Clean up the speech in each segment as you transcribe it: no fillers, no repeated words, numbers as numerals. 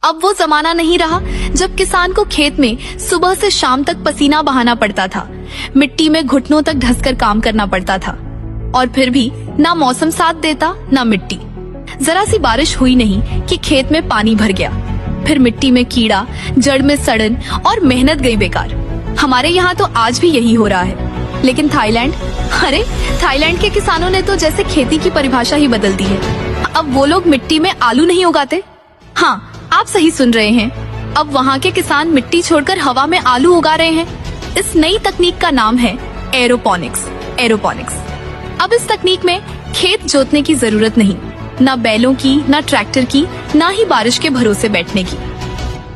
अब वो जमाना नहीं रहा जब किसान को खेत में सुबह से शाम तक पसीना बहाना पड़ता था, मिट्टी में घुटनों तक धंसकर काम करना पड़ता था, और फिर भी ना मौसम साथ देता ना मिट्टी। जरा सी बारिश हुई नहीं कि खेत में पानी भर गया, फिर मिट्टी में कीड़ा, जड़ में सड़न और मेहनत गई बेकार। हमारे यहाँ तो आज भी यही हो रहा है। लेकिन थाईलैंड, अरे थाईलैंड के किसानों ने तो जैसे खेती की परिभाषा ही बदल दी है। अब वो लोग मिट्टी में आलू नहीं उगाते। हाँ, आप सही सुन रहे हैं। अब वहाँ के किसान मिट्टी छोड़कर हवा में आलू उगा रहे हैं। इस नई तकनीक का नाम है एरोपोनिक्स। अब इस तकनीक में खेत जोतने की जरूरत नहीं, ना बैलों की, ना ट्रैक्टर की, ना ही बारिश के भरोसे बैठने की।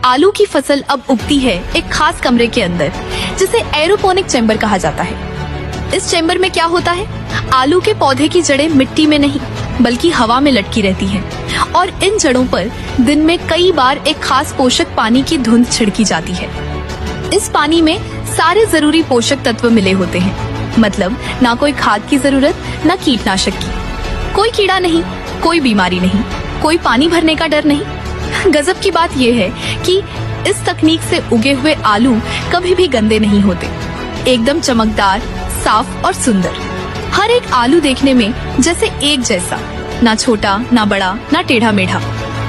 आलू की फसल अब उगती है एक खास कमरे के अंदर, जिसे एरोपोनिक चैम्बर कहा जाता है। इस चैम्बर में क्या होता है? आलू के पौधे की जड़ें मिट्टी में नहीं बल्कि हवा में लटकी रहती हैं, और इन जड़ों पर दिन में कई बार एक खास पोषक पानी की धुंध छिड़की जाती है। इस पानी में सारे जरूरी पोषक तत्व मिले होते हैं, मतलब ना कोई खाद की जरूरत, ना कीटनाशक की। कोई कीड़ा नहीं, कोई बीमारी नहीं, कोई पानी भरने का डर नहीं। गजब की बात यह है कि इस तकनीक से उगे हुए आलू कभी भी गंदे नहीं होते, एकदम चमकदार, साफ और सुंदर। हर एक आलू देखने में जैसे एक जैसा, ना छोटा, ना बड़ा, ना टेढ़ा मेढ़ा।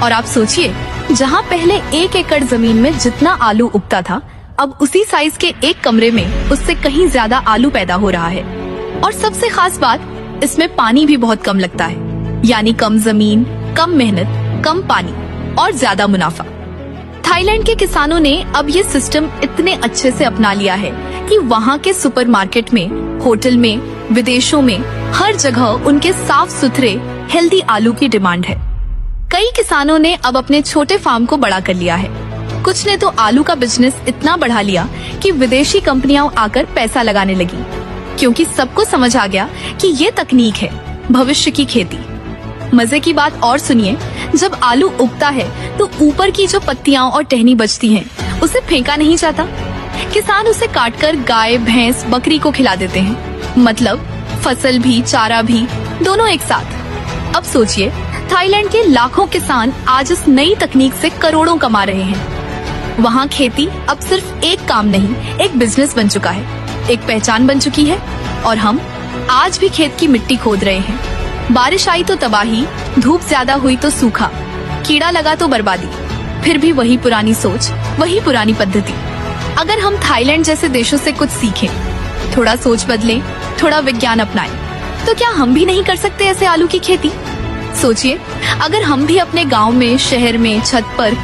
और आप सोचिए, जहाँ पहले 1 एकड़ जमीन में जितना आलू उगता था, अब उसी साइज के एक कमरे में उससे कहीं ज्यादा आलू पैदा हो रहा है। और सबसे खास बात, इसमें पानी भी बहुत कम लगता है, यानी कम जमीन, कम मेहनत, कम पानी और ज्यादा मुनाफा। थाईलैंड के किसानों ने अब ये सिस्टम इतने अच्छे से अपना लिया है कि वहाँ के सुपरमार्केट में, होटल में, विदेशों में हर जगह उनके साफ सुथरे हेल्दी आलू की डिमांड है। कई किसानों ने अब अपने छोटे फार्म को बड़ा कर लिया है। कुछ ने तो आलू का बिजनेस इतना बढ़ा लिया कि विदेशी कंपनियां आकर पैसा लगाने लगी, क्योंकि सबको समझ आ गया कि ये तकनीक है भविष्य की खेती। मजे की बात और सुनिए, जब आलू उगता है तो ऊपर की जो पत्तियां और टहनी बचती हैं, उसे फेंका नहीं जाता। किसान उसे काटकर गाय, भैंस, बकरी को खिला देते हैं, मतलब फसल भी, चारा भी, दोनों एक साथ। अब सोचिए, थाईलैंड के लाखों किसान आज इस नई तकनीक से करोड़ों कमा रहे हैं। वहाँ खेती अब सिर्फ एक काम नहीं, एक बिजनेस बन चुका है, एक पहचान बन चुकी है। और हम आज भी खेत की मिट्टी खोद रहे हैं। बारिश आई तो तबाही, धूप ज्यादा हुई तो सूखा, कीड़ा लगा तो बर्बादी, फिर भी वही पुरानी सोच, वही पुरानी पद्धति। अगर हम थाईलैंड जैसे देशों से कुछ सीखें, थोड़ा सोच बदलें, थोड़ा विज्ञान अपनाएं, तो क्या हम भी नहीं कर सकते ऐसे आलू की खेती? सोचिए, अगर हम भी अपने गांव में, शहर में, छत पर